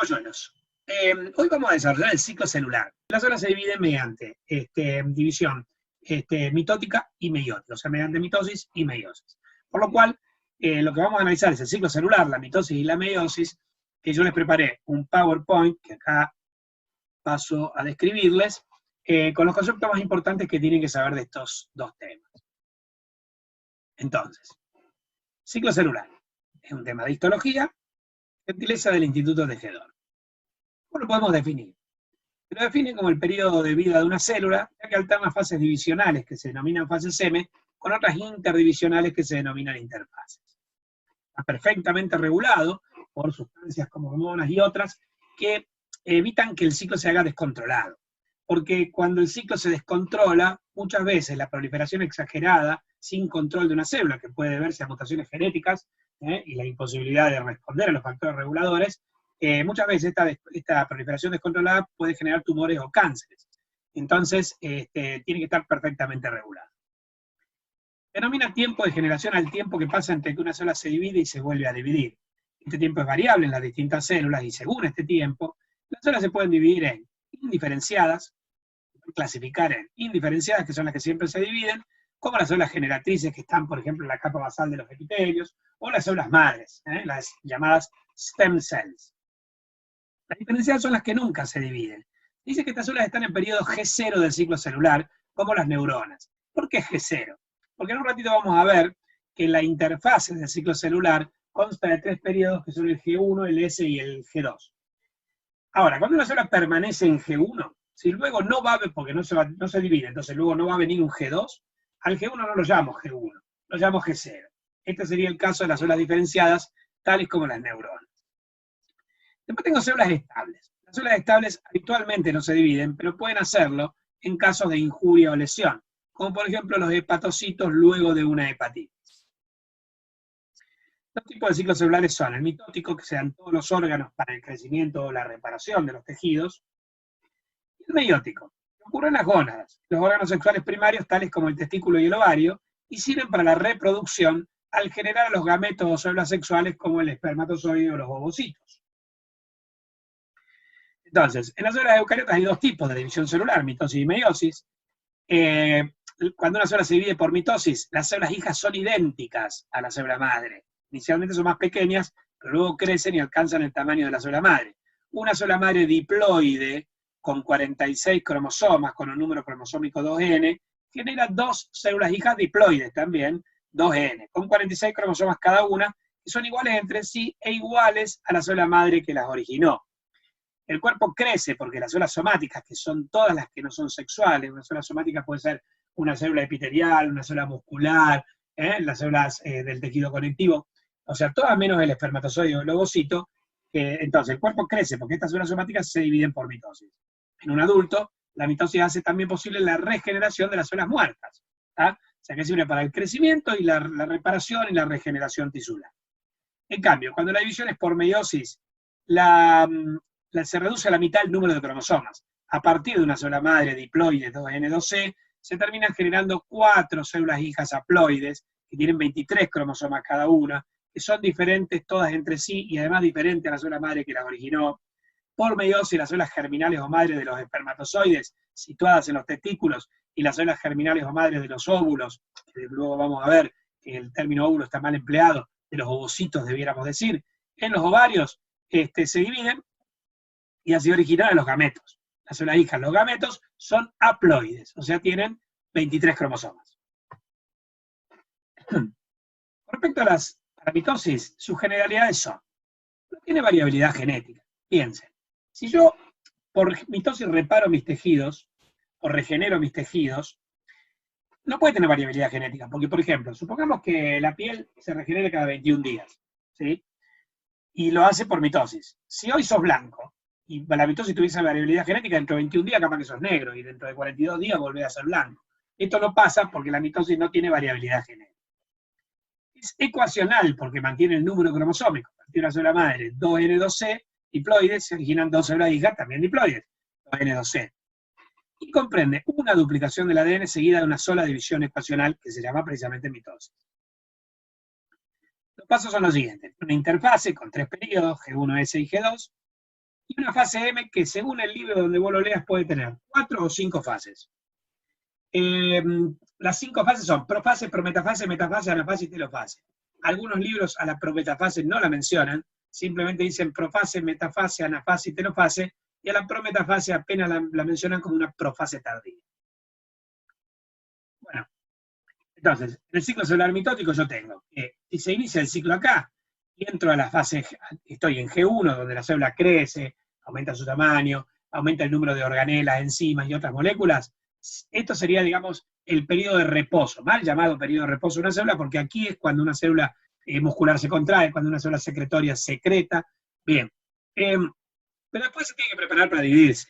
Polluelos. Hoy vamos a desarrollar el ciclo celular. Las células se dividen mediante división mitótica y meiótica, o sea, mediante mitosis y meiosis. Por lo cual, lo que vamos a analizar es el ciclo celular, la mitosis y la meiosis, que yo les preparé un PowerPoint, que acá paso a describirles, con los conceptos más importantes que tienen que saber de estos dos temas. Entonces, ciclo celular es un tema de histología, gentileza del Instituto Tejedor. ¿Cómo lo podemos definir? Se lo define como el periodo de vida de una célula, ya que alterna fases divisionales, que se denominan fases M, con otras interdivisionales que se denominan interfases. Está perfectamente regulado por sustancias como hormonas y otras que evitan que el ciclo se haga descontrolado. Porque cuando el ciclo se descontrola, muchas veces la proliferación exagerada, sin control de una célula, que puede deberse a mutaciones genéticas y la imposibilidad de responder a los factores reguladores, muchas veces esta proliferación descontrolada puede generar tumores o cánceres. Entonces, tiene que estar perfectamente regulado. Denomina tiempo de generación al tiempo que pasa entre que una célula se divide y se vuelve a dividir. Este tiempo es variable en las distintas células y según este tiempo, las células se pueden dividir en indiferenciadas, clasificar en indiferenciadas, que son las que siempre se dividen, como las células generatrices que están, por ejemplo, en la capa basal de los epitelios, o las células madres, las llamadas stem cells. Las diferenciadas son las que nunca se dividen. Dice que estas células están en periodo G0 del ciclo celular, como las neuronas. ¿Por qué G0? Porque en un ratito vamos a ver que la interfase del ciclo celular consta de 3 periodos que son el G1, el S y el G2. Ahora, cuando una célula permanece en G1, si luego no va a ver, porque no se divide, entonces luego no va a venir un G2, al G1 no lo llamo G1, lo llamo G0. Este sería el caso de las células diferenciadas, tales como las neuronas. Después tengo células estables. Las células estables habitualmente no se dividen, pero pueden hacerlo en casos de injuria o lesión, como por ejemplo los hepatocitos luego de una hepatitis. Los tipos de ciclos celulares son el mitótico, que se dan todos los órganos para el crecimiento o la reparación de los tejidos, y el meiótico, que ocurre en las gónadas, los órganos sexuales primarios tales como el testículo y el ovario, y sirven para la reproducción al generar a los gametos o células sexuales como el espermatozoide o los ovocitos. Entonces, en las células eucariotas hay dos tipos de división celular, mitosis y meiosis. Cuando una célula se divide por mitosis, las células hijas son idénticas a la célula madre. Inicialmente son más pequeñas, pero luego crecen y alcanzan el tamaño de la célula madre. Una célula madre diploide, con 46 cromosomas, con un número cromosómico 2N, genera dos células hijas diploides también, 2N, con 46 cromosomas cada una, que son iguales entre sí e iguales a la célula madre que las originó. El cuerpo crece porque las células somáticas, que son todas las que no son sexuales, una célula somática puede ser una célula epitelial, una célula muscular, las células del tejido conectivo, o sea, todas menos el espermatozoide o el ovocito, entonces el cuerpo crece porque estas células somáticas se dividen por mitosis. En un adulto, la mitosis hace también posible la regeneración de las células muertas, o sea, que sirve para el crecimiento y la reparación y la regeneración tisular. En cambio, cuando la división es por meiosis, se reduce a la mitad el número de cromosomas. A partir de una célula madre diploide 2N2C, se terminan generando 4 células hijas haploides, que tienen 23 cromosomas cada una, que son diferentes todas entre sí, y además diferentes a la célula madre que las originó. Por meiosis, las células germinales o madres de los espermatozoides, situadas en los testículos, y las células germinales o madres de los óvulos, que luego vamos a ver que el término óvulo está mal empleado, de los ovocitos debiéramos decir, en los ovarios, se dividen, y así originaron los gametos. Las células hijas, los gametos, son haploides, o sea, tienen 23 cromosomas. Con respecto a la mitosis, sus generalidades son: no tiene variabilidad genética. Piensen, si yo por mitosis reparo mis tejidos, o regenero mis tejidos, no puede tener variabilidad genética, porque, por ejemplo, supongamos que la piel se regenere cada 21 días, ¿sí? Y lo hace por mitosis. Si hoy sos blanco, y la mitosis tuviese variabilidad genética, dentro de 21 días capaz que sos negro, y dentro de 42 días volvés a ser blanco. Esto no pasa porque la mitosis no tiene variabilidad genética. Es ecuacional porque mantiene el número cromosómico. A partir de una célula madre, 2N2C, diploides, se originan dos células hijas, también diploides, 2N2C. Y comprende una duplicación del ADN seguida de una sola división ecuacional que se llama precisamente mitosis. Los pasos son los siguientes: una interfase con 3 periodos, G1, S y G2, y una fase M que según el libro donde vos lo leas puede tener 4 o 5 fases. Las 5 fases son profase, prometafase, metafase, anafase y telofase. Algunos libros a la prometafase no la mencionan, simplemente dicen profase, metafase, anafase y telofase, y a la prometafase apenas la mencionan como una profase tardía. Bueno, entonces, en el ciclo celular mitótico yo tengo que si se inicia el ciclo acá, y entro a la fase, estoy en G1, donde la célula crece, aumenta su tamaño, aumenta el número de organelas, enzimas y otras moléculas. Esto sería, digamos, el periodo de reposo, mal llamado periodo de reposo de una célula, porque aquí es cuando una célula muscular se contrae, cuando una célula secretoria secreta. Bien, pero después se tiene que preparar para dividirse.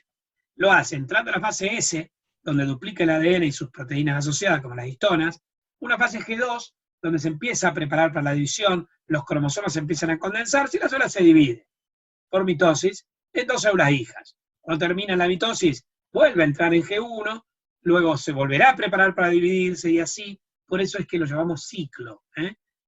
Lo hace entrando a la fase S, donde duplica el ADN y sus proteínas asociadas, como las histonas, una fase G2, donde se empieza a preparar para la división, los cromosomas se empiezan a condensarse y la célula se divide por mitosis en 2 células hijas. Cuando termina la mitosis, vuelve a entrar en G1, luego se volverá a preparar para dividirse y así, por eso es que lo llamamos ciclo,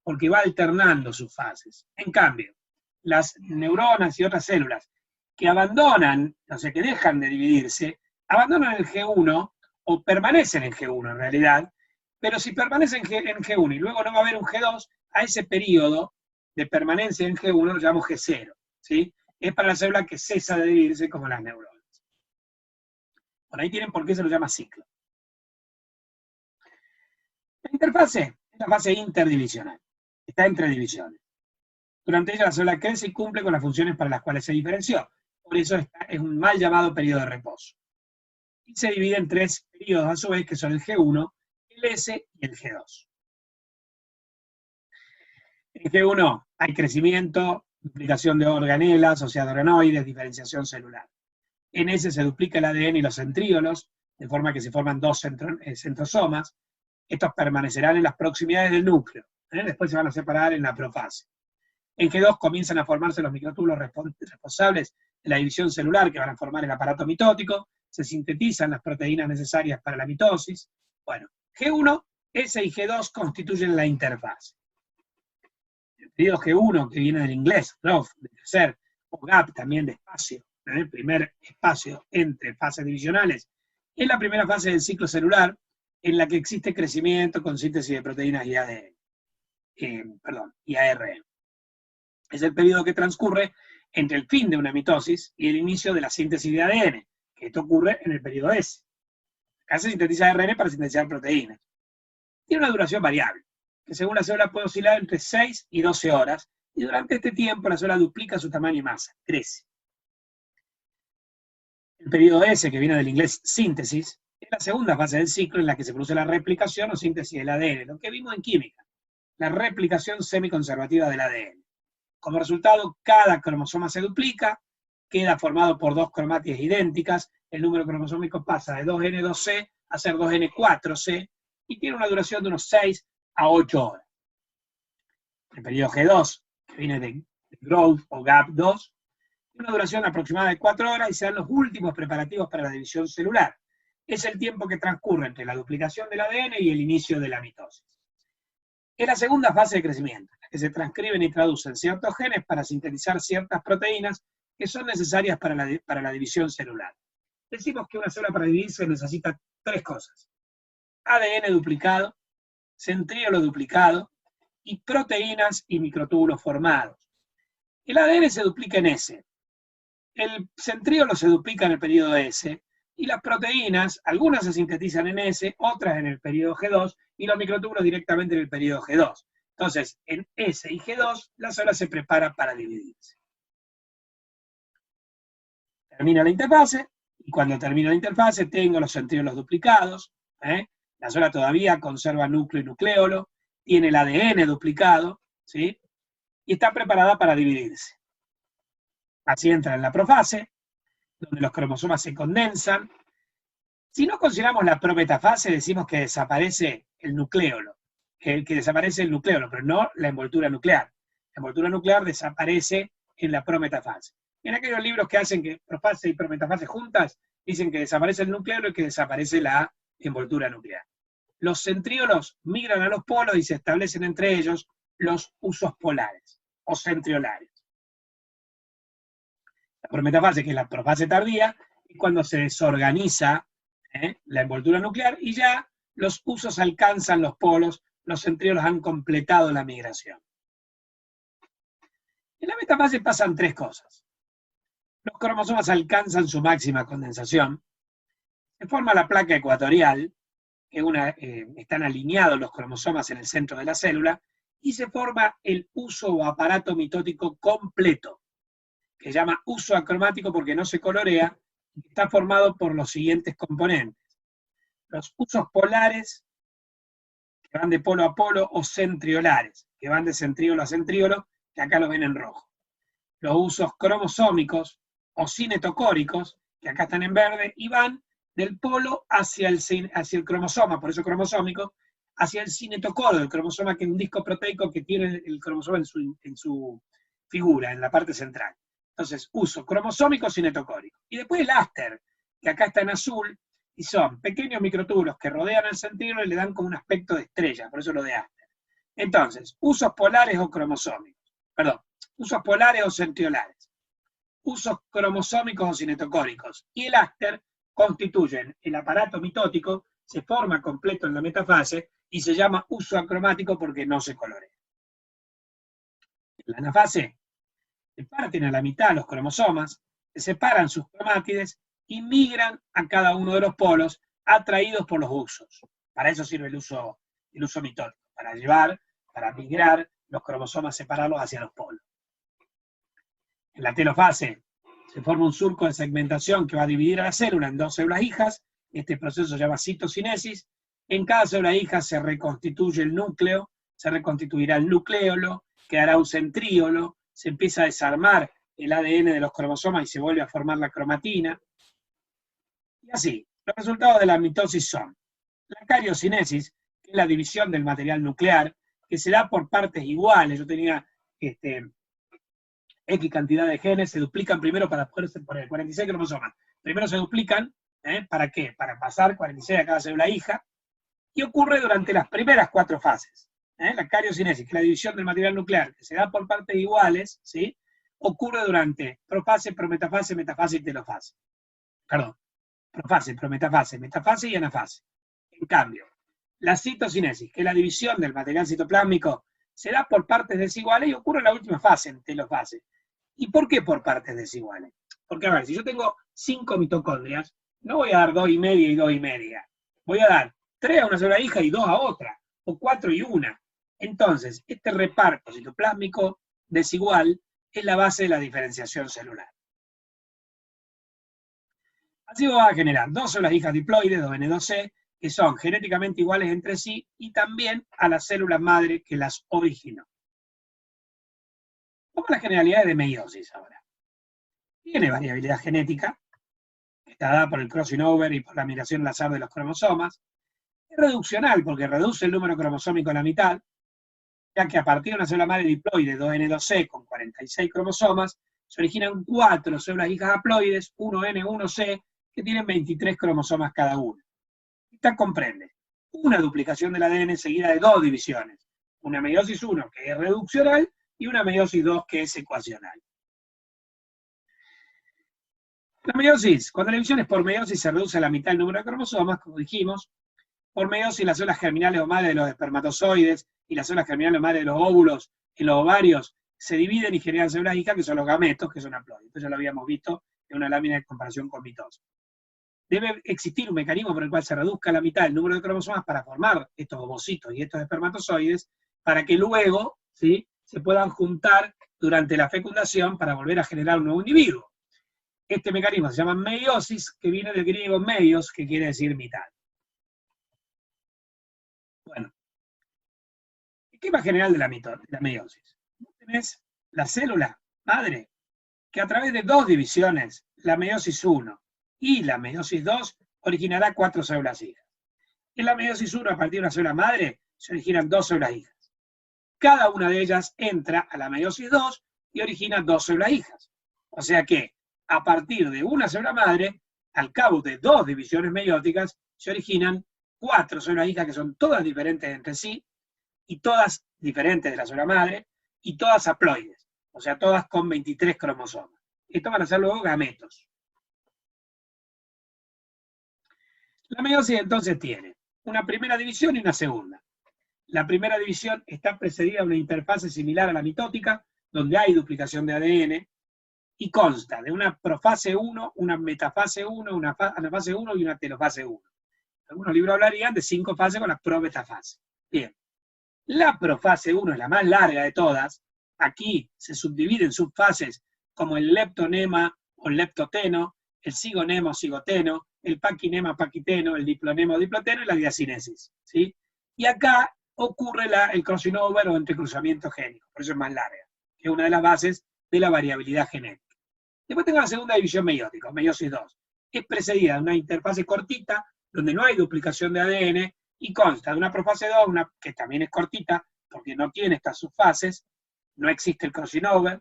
porque va alternando sus fases. En cambio, las neuronas y otras células que abandonan, o sea, que dejan de dividirse, abandonan el G1 o permanecen en G1 en realidad, pero si permanecen en G1 y luego no va a haber un G2, a ese periodo de permanencia en G1 lo llamamos G0, ¿sí? Es para la célula que cesa de dividirse como las neuronas. Por ahí tienen por qué se lo llama ciclo. La interfase es la fase interdivisional, está entre divisiones. Durante ella la célula crece y cumple con las funciones para las cuales se diferenció. Por eso es un mal llamado periodo de reposo. Y se divide en 3 periodos a su vez, que son el G1, el S y el G2. En G1 hay crecimiento, duplicación de organelas, asociados a organoides, diferenciación celular. En S se duplica el ADN y los centríolos, de forma que se forman 2 centrosomas. Estos permanecerán en las proximidades del núcleo. Después se van a separar en la profase. En G2 comienzan a formarse los microtúbulos responsables de la división celular que van a formar el aparato mitótico, se sintetizan las proteínas necesarias para la mitosis. Bueno, G1, S y G2 constituyen la interfase. El periodo G1, que viene del inglés, growth, de crecer, o gap, también de espacio, el primer espacio entre fases divisionales, es la primera fase del ciclo celular en la que existe crecimiento con síntesis de proteínas y ADN. Y ARN. Es el periodo que transcurre entre el fin de una mitosis y el inicio de la síntesis de ADN, que esto ocurre en el periodo S. Acá se sintetiza ARN para sintetizar proteínas. Tiene una duración variable, que según la célula puede oscilar entre 6 y 12 horas, y durante este tiempo la célula duplica su tamaño y masa, crece. El periodo S, que viene del inglés síntesis, es la segunda fase del ciclo en la que se produce la replicación o síntesis del ADN, lo que vimos en química, la replicación semiconservativa del ADN. Como resultado, cada cromosoma se duplica, queda formado por 2 cromátides idénticas, el número cromosómico pasa de 2N2C a ser 2N4C, y tiene una duración de unos 6 a 8 horas. El periodo G2, que viene de growth o gap 2, tiene una duración aproximada de 4 horas y se dan los últimos preparativos para la división celular. Es el tiempo que transcurre entre la duplicación del ADN y el inicio de la mitosis. Es la segunda fase de crecimiento, en la que se transcriben y traducen ciertos genes para sintetizar ciertas proteínas que son necesarias para la división celular. Decimos que una célula para dividirse necesita 3 cosas: ADN duplicado, centríolo duplicado y proteínas y microtúbulos formados. El ADN se duplica en S, el centríolo se duplica en el periodo S, y las proteínas, algunas se sintetizan en S, otras en el periodo G2, y los microtúbulos directamente en el periodo G2. Entonces, en S y G2, la célula se prepara para dividirse. Termina la interfase, y cuando termina la interfase tengo los centríolos duplicados, la célula todavía conserva núcleo y nucleolo, tiene el ADN duplicado, ¿sí? Y está preparada para dividirse. Así entra en la profase, donde los cromosomas se condensan. Si no consideramos la prometafase, decimos que desaparece el nucleolo, que desaparece el nucleolo, pero no la envoltura nuclear. La envoltura nuclear desaparece en la prometafase. En aquellos libros que hacen que profase y prometafase juntas, dicen que desaparece el nucleolo y que desaparece la envoltura nuclear. Los centríolos migran a los polos y se establecen entre ellos los usos polares o centriolares. La prometafase, que es la profase tardía, es cuando se desorganiza la envoltura nuclear y ya los usos alcanzan los polos, los centriolos han completado la migración. En la metafase pasan tres cosas. Los cromosomas alcanzan su máxima condensación, se forma la placa ecuatorial, que están alineados los cromosomas en el centro de la célula, y se forma el uso o aparato mitótico completo, que se llama uso acromático porque no se colorea, y está formado por los siguientes componentes. Los usos polares, que van de polo a polo, o centriolares, que van de centríolo a centríolo, que acá lo ven en rojo. Los usos cromosómicos o cinetocóricos, que acá están en verde, y van del polo hacia el cromosoma, por eso cromosómico, hacia el cinetocoro del cromosoma, que es un disco proteico que tiene el cromosoma en su figura, en la parte central. Entonces, uso cromosómico cinetocórico. Y después el áster, que acá está en azul, y son pequeños microtúbulos que rodean el centríolo y le dan como un aspecto de estrella, por eso lo de áster. Entonces, usos polares o cromosómicos, perdón, usos polares o centriolares, usos cromosómicos o cinetocóricos, y el áster constituyen el aparato mitótico, se forma completo en la metafase y se llama uso acromático porque no se colorea. En la anafase se parten a la mitad los cromosomas, se separan sus cromátides y migran a cada uno de los polos atraídos por los usos. Para eso sirve el uso mitótico, para migrar los cromosomas, separarlos hacia los polos. En la telofase se forma un surco de segmentación que va a dividir a la célula en dos células hijas. Este proceso se llama citocinesis. En cada célula hija se reconstituye el núcleo, se reconstituirá el nucleolo, quedará un centríolo, se empieza a desarmar el ADN de los cromosomas y se vuelve a formar la cromatina. Y así, los resultados de la mitosis son la cariocinesis, que es la división del material nuclear, que se da por partes iguales. Yo tenía X cantidad de genes, se duplican primero para poderse poner 46 cromosomas. Primero se duplican, ¿para qué? Para pasar 46 a cada célula hija, y ocurre durante las primeras 4 fases. La cariocinesis, que es la división del material nuclear, que se da por partes iguales, ¿sí? Ocurre durante profase, prometafase, metafase y telofase. Perdón, profase, prometafase, metafase y anafase. En cambio, la citocinesis, que es la división del material citoplásmico, se da por partes desiguales y ocurre en la última fase, en telofase. ¿Y por qué por partes desiguales? Porque, a ver, si yo tengo 5 mitocondrias, no voy a dar 2 y media y 2 y media. Voy a dar 3 a una célula hija y 2 a otra, o 4 y 1. Entonces, este reparto citoplásmico desigual es la base de la diferenciación celular. Así va a generar 2 células hijas diploides, 2N2C, que son genéticamente iguales entre sí, y también a las células madre que las originó. Vamos a las generalidades de meiosis ahora. Tiene variabilidad genética, que está dada por el crossing over y por la migración al azar de los cromosomas. Es reduccional, porque reduce el número cromosómico a la mitad, ya que a partir de una célula madre diploide, 2N2C, con 46 cromosomas, se originan 4 células hijas haploides, 1N, 1C, que tienen 23 cromosomas cada una. Esta comprende una duplicación del ADN seguida de 2 divisiones, una meiosis 1 que es reduccional y una meiosis 2 que es ecuacional. La meiosis, cuando la división es por meiosis, se reduce a la mitad el número de cromosomas, como dijimos. Por meiosis, las células germinales o madre de los espermatozoides y las células germinales o madre de los óvulos en los ovarios se dividen y generan células hijas, que son los gametos, que son haploides. Esto ya lo habíamos visto en una lámina de comparación con mitosis. Debe existir un mecanismo por el cual se reduzca a la mitad el número de cromosomas para formar estos ovocitos y estos espermatozoides, para que luego, ¿sí?, se puedan juntar durante la fecundación para volver a generar un nuevo individuo. Este mecanismo se llama meiosis, que viene del griego meios, que quiere decir mitad. Bueno, esquema general de la meiosis. Tenés la célula madre, que a través de 2 divisiones, la meiosis 1 y la meiosis 2, originará 4 células hijas. En la meiosis 1, a partir de una célula madre, se originan 2 células hijas. Cada una de ellas entra a la meiosis 2 y origina 2 células hijas. O sea que, a partir de una célula madre, al cabo de 2 divisiones meióticas, se originan 4 células hijas que son todas diferentes entre sí, y todas diferentes de la célula madre, y todas haploides, o sea, todas con 23 cromosomas. Estos van a ser luego gametos. La meiosis entonces tiene una primera división y una segunda. La primera división está precedida de una interfase similar a la mitótica, donde hay duplicación de ADN, y consta de una profase 1, una metafase 1, una anafase 1 y una telofase 1. Algunos libros hablarían de 5 fases con la prometafase. Bien. La profase 1 es la más larga de todas. Aquí se subdivide en subfases como el leptonema o leptoteno, el cigonema o cigoteno, el paquinema paquiteno, el diplonema o diploteno y la diacinesis, ¿sí? Y acá ocurre el crossing over o entrecruzamiento génico, por eso es más larga, que es una de las bases de la variabilidad genética. Después tengo la segunda división meiótica, meiosis 2. Es precedida de una interfase cortita, donde no hay duplicación de ADN, y consta de una profase 2, que también es cortita, porque no tiene estas subfases, no existe el crossing over,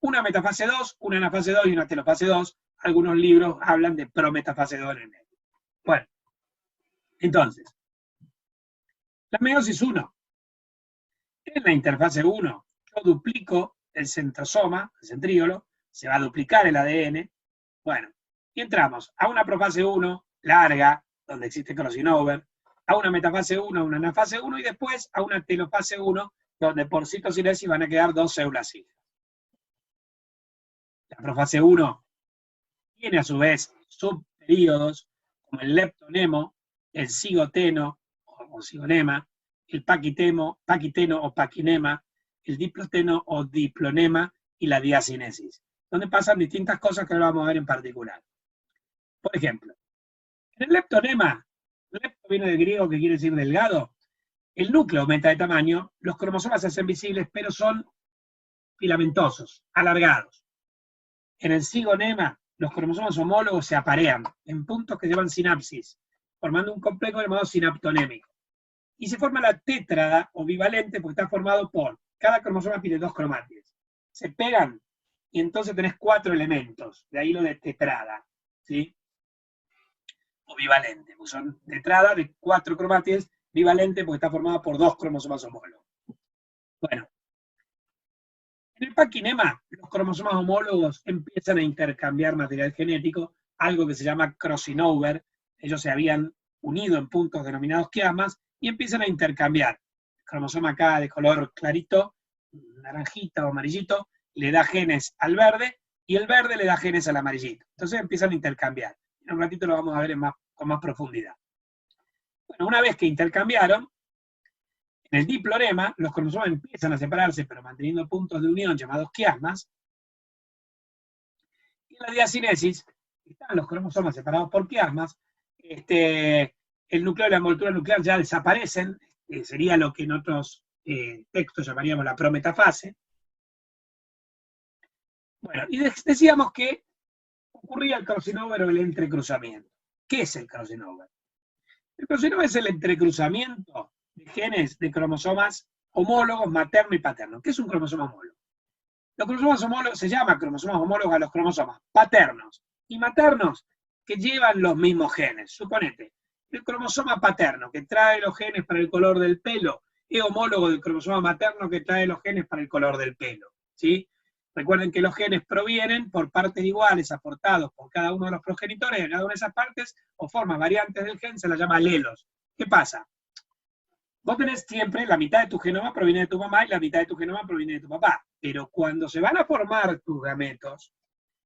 una metafase 2, una anafase 2 y una telofase 2. Algunos libros hablan de prometafase 2 en el medio. Bueno, entonces, la meiosis 1. En la interfase 1, yo duplico el centrosoma, el centríolo, se va a duplicar el ADN. Bueno, y entramos a una profase 1 larga, donde existe crossing over, a una metafase 1, a una anafase 1, y después a una telofase 1, donde por citocinesis van a quedar 2 células hijas. La profase 1 tiene a su vez subperíodos, como el leptonemo, el cigoteno o cigonema, el paquiteno o paquinema, el diploteno o diplonema y la diacinesis, donde pasan distintas cosas que ahora vamos a ver en particular. Por ejemplo, en el leptonema, lepto viene del griego que quiere decir delgado, el núcleo aumenta de tamaño, los cromosomas se hacen visibles, pero son filamentosos, alargados. En el cigonema, los cromosomas homólogos se aparean en puntos que llevan sinapsis, formando un complejo llamado sinaptonémico. Y se forma la tétrada o bivalente porque está formado por, cada cromosoma tiene 2 cromátides. Se pegan y entonces tenés 4 elementos, de ahí lo de tetrada, ¿sí? O bivalente, pues son tetrada de 4 cromátides, bivalente porque está formada por 2 cromosomas homólogos. Bueno, en el paquinema, los cromosomas homólogos empiezan a intercambiar material genético, algo que se llama crossing over. Ellos se habían unido en puntos denominados quiasmas y empiezan a intercambiar. El cromosoma acá de color clarito, naranjita o amarillito, le da genes al verde y el verde le da genes al amarillito. Entonces empiezan a intercambiar. En un ratito lo vamos a ver con más profundidad. Bueno, una vez que intercambiaron, en el diplonema, los cromosomas empiezan a separarse, pero manteniendo puntos de unión llamados quiasmas. Y en la diacinesis, están los cromosomas separados por quiasmas, el núcleo y la envoltura nuclear ya desaparecen, sería lo que en otros textos llamaríamos la prometafase. Bueno, y decíamos que ocurría el crossing over o el entrecruzamiento. ¿Qué es el crossing over? El crossing over es el entrecruzamiento de genes de cromosomas homólogos materno y paterno. ¿Qué es un cromosoma homólogo? Los cromosomas homólogos se llaman cromosomas homólogos a los cromosomas paternos y maternos que llevan los mismos genes. Suponete, el cromosoma paterno que trae los genes para el color del pelo es homólogo del cromosoma materno que trae los genes para el color del pelo, ¿sí? Recuerden que los genes provienen por partes iguales aportados por cada uno de los progenitores de cada una de esas partes o formas variantes del gen, se las llama alelos. ¿Qué pasa? Vos tenés siempre la mitad de tu genoma proviene de tu mamá y la mitad de tu genoma proviene de tu papá. Pero cuando se van a formar tus gametos,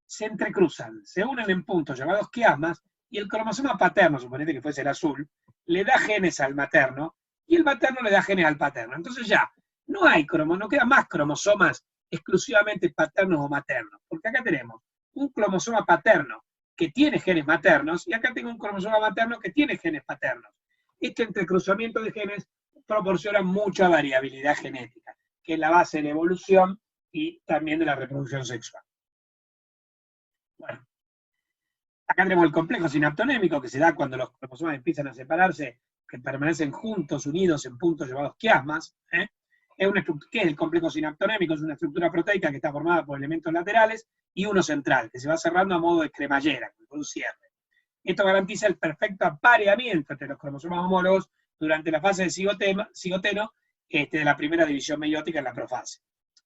se entrecruzan, se unen en puntos llamados quiasmas, y el cromosoma paterno, suponete que fuese el azul, le da genes al materno, y el materno le da genes al paterno. Entonces ya, no quedan más cromosomas exclusivamente paternos o maternos, porque acá tenemos un cromosoma paterno que tiene genes maternos, y acá tengo un cromosoma materno que tiene genes paternos. Este entrecruzamiento de genes proporciona mucha variabilidad genética, que es la base de la evolución y también de la reproducción sexual. Bueno, acá tenemos el complejo sinaptonémico que se da cuando los cromosomas empiezan a separarse, que permanecen juntos, unidos en puntos llamados quiasmas. ¿Qué es el complejo sinaptonémico? Es una estructura proteica que está formada por elementos laterales y uno central, que se va cerrando a modo de cremallera, con un cierre. Esto garantiza el perfecto apareamiento entre los cromosomas homólogos durante la fase de cigoteno de la primera división meiótica en la profase.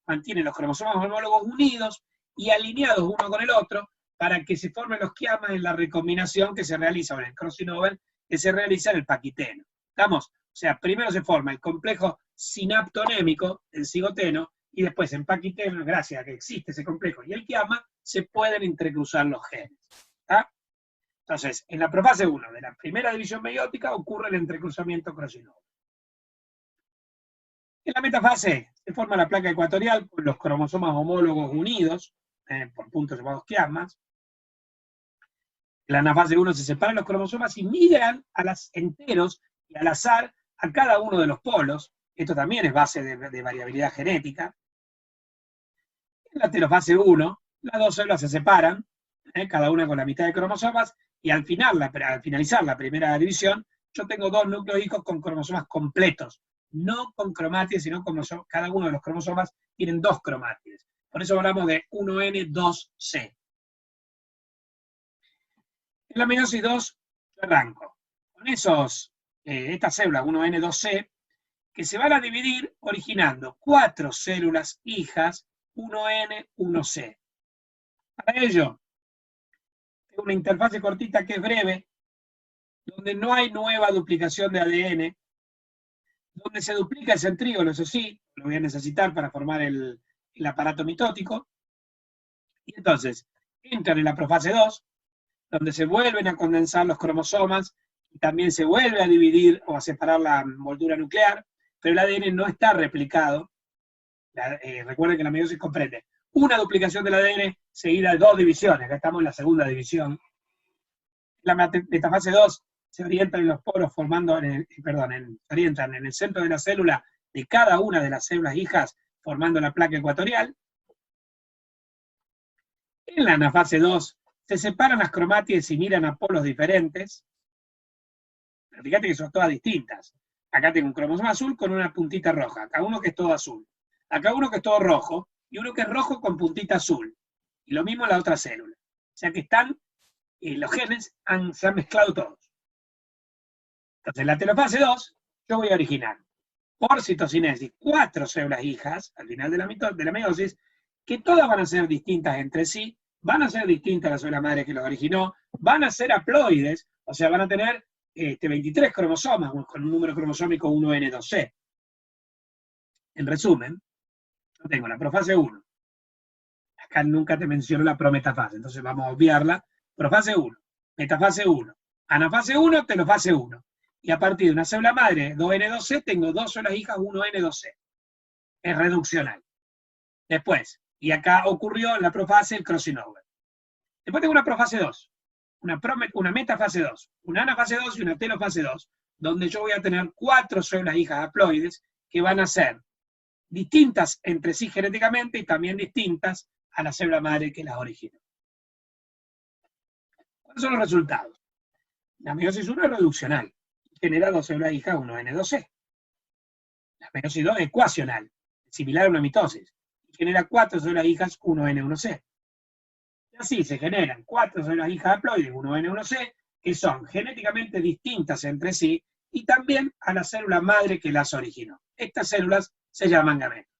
Mantiene los cromosomas homólogos unidos y alineados uno con el otro para que se formen los quiasmas en la recombinación que se realiza, o en el crossing over, que se realiza en el paquiteno. ¿Estamos? O sea, primero se forma el complejo sinaptonémico, el cigoteno, y después en paquiteno, gracias a que existe ese complejo y el quiasma, se pueden entrecruzar los genes. ¿Está? Entonces, en la profase 1 de la primera división meiótica ocurre el entrecruzamiento crossing over. En la metafase se forma la placa ecuatorial con los cromosomas homólogos unidos, por puntos llamados quiasmas. En la anafase 1 se separan los cromosomas y migran a las enteros y al azar a cada uno de los polos. Esto también es base de variabilidad genética. En la telofase 1, las dos células se separan, cada una con la mitad de cromosomas, y al finalizar la primera división, yo tengo dos núcleos hijos con cromosomas completos, no con cromátides, sino con cada uno de los cromosomas tienen dos cromátides. Por eso hablamos de 1N2C. En la meiosis 2, yo arranco con estas células 1N2C, que se van a dividir originando 4 células hijas 1N1C. Para ello, tengo una interfase cortita que es breve, donde no hay nueva duplicación de ADN, donde se duplica el centríolo, eso sí, lo voy a necesitar para formar el aparato mitótico. Y entonces, entran en la profase 2, donde se vuelven a condensar los cromosomas, y también se vuelve a dividir o a separar la envoltura nuclear, pero el ADN no está replicado. Recuerden que la meiosis comprende una duplicación del ADN seguida de 2 divisiones. Acá estamos en la segunda división. La metafase 2 se orientan en los poros formando, se orientan en el centro de la célula de cada una de las células hijas formando la placa ecuatorial. En la anafase 2 se separan las cromátides y miran a polos diferentes. Pero fíjate que son todas distintas. Acá tengo un cromosoma azul con una puntita roja, acá uno que es todo azul, acá uno que es todo rojo, y uno que es rojo con puntita azul. Y lo mismo en la otra célula. O sea que los genes se han mezclado todos. Entonces, en la telofase 2, yo voy a originar, por citocinesis, 4 células hijas, al final de la meiosis, que todas van a ser distintas entre sí, van a ser distintas a la célula madre que los originó, van a ser haploides, o sea, van a tener 23 cromosomas, con un número cromosómico 1N2C. En resumen, yo tengo la profase 1. Acá nunca te menciono la prometafase, entonces vamos a obviarla. Profase 1, metafase 1, anafase 1, telofase 1. Y a partir de una célula madre 2N2C, tengo 2 células hijas 1N2C. Es reduccional. Después, y acá ocurrió en la profase el crossing over. Después tengo una profase 2, una metafase 2, una anafase 2 y una telofase 2, donde yo voy a tener 4 células hijas haploides que van a ser distintas entre sí genéticamente y también distintas a la célula madre que las originó. ¿Cuáles son los resultados? La meiosis 1 es reduccional, genera 2 células hijas 1N2C. La meiosis 2 es ecuacional, similar a una mitosis, y genera 4 células hijas 1N1C. Y así se generan 4 células hijas haploides 1N1C, que son genéticamente distintas entre sí, y también a la célula madre que las originó. Estas células se llaman gametos.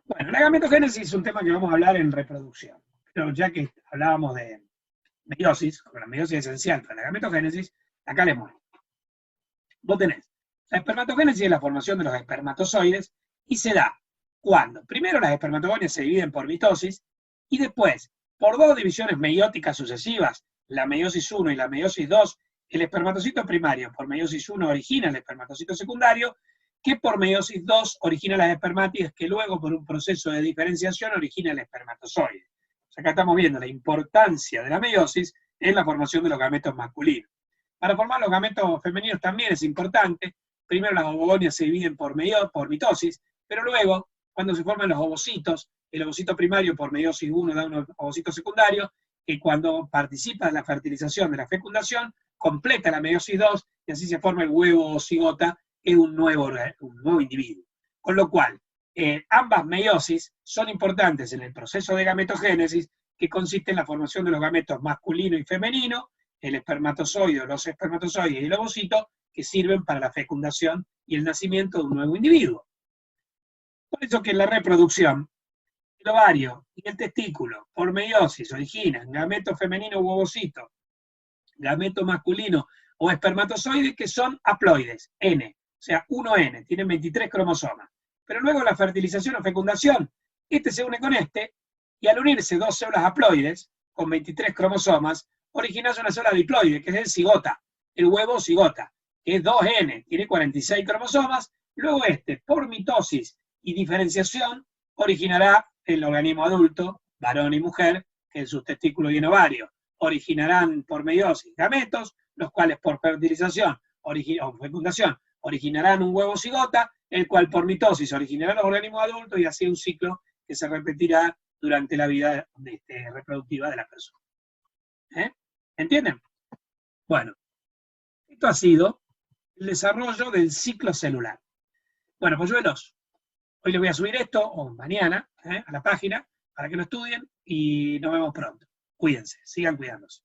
Bueno, la gametogénesis es un tema que vamos a hablar en reproducción, pero ya que hablábamos de meiosis, como la meiosis es esencial para la gametogénesis, acá les muestro. Vos tenés la espermatogénesis es la formación de los espermatozoides, y se da cuando primero las espermatogonias se dividen por mitosis, y después, por 2 divisiones meióticas sucesivas, la meiosis 1 y la meiosis 2, el espermatocito primario por meiosis 1 origina el espermatocito secundario, que por meiosis 2 origina las espermátides, que luego por un proceso de diferenciación origina el espermatozoide. O sea, acá estamos viendo la importancia de la meiosis en la formación de los gametos masculinos. Para formar los gametos femeninos también es importante. Primero las ovogonias se dividen por mitosis, pero luego, cuando se forman los ovocitos, el ovocito primario por meiosis 1 da un ovocito secundario, que cuando participa en la fertilización de la fecundación, completa la meiosis 2, y así se forma el huevo o cigota, que es un nuevo individuo. Con lo cual, ambas meiosis son importantes en el proceso de gametogénesis, que consiste en la formación de los gametos masculino y femenino, el espermatozoide, los espermatozoides y el ovocito, que sirven para la fecundación y el nacimiento de un nuevo individuo. Por eso que en la reproducción, el ovario y el testículo, por meiosis, originan gameto femenino u ovocito, gameto masculino o espermatozoide, que son haploides, N, o sea, 1N, tienen 23 cromosomas. Pero luego la fertilización o fecundación, este se une con este, y al unirse dos células haploides, con 23 cromosomas, originas una sola diploide, que es el cigota, el huevo cigota, que es 2N, tiene 46 cromosomas. Luego este, por mitosis y diferenciación, originará el organismo adulto, varón y mujer, que en sus testículos y en ovario originarán por meiosis gametos, los cuales por fertilización o fecundación originarán un huevo cigota, el cual por mitosis originará los organismos adultos, y así un ciclo que se repetirá durante la vida reproductiva de la persona. ¿Entienden? Bueno, esto ha sido el desarrollo del ciclo celular. Bueno, polluelos, hoy les voy a subir esto, o mañana, a la página, para que lo estudien, y nos vemos pronto. Cuídense, sigan cuidándose.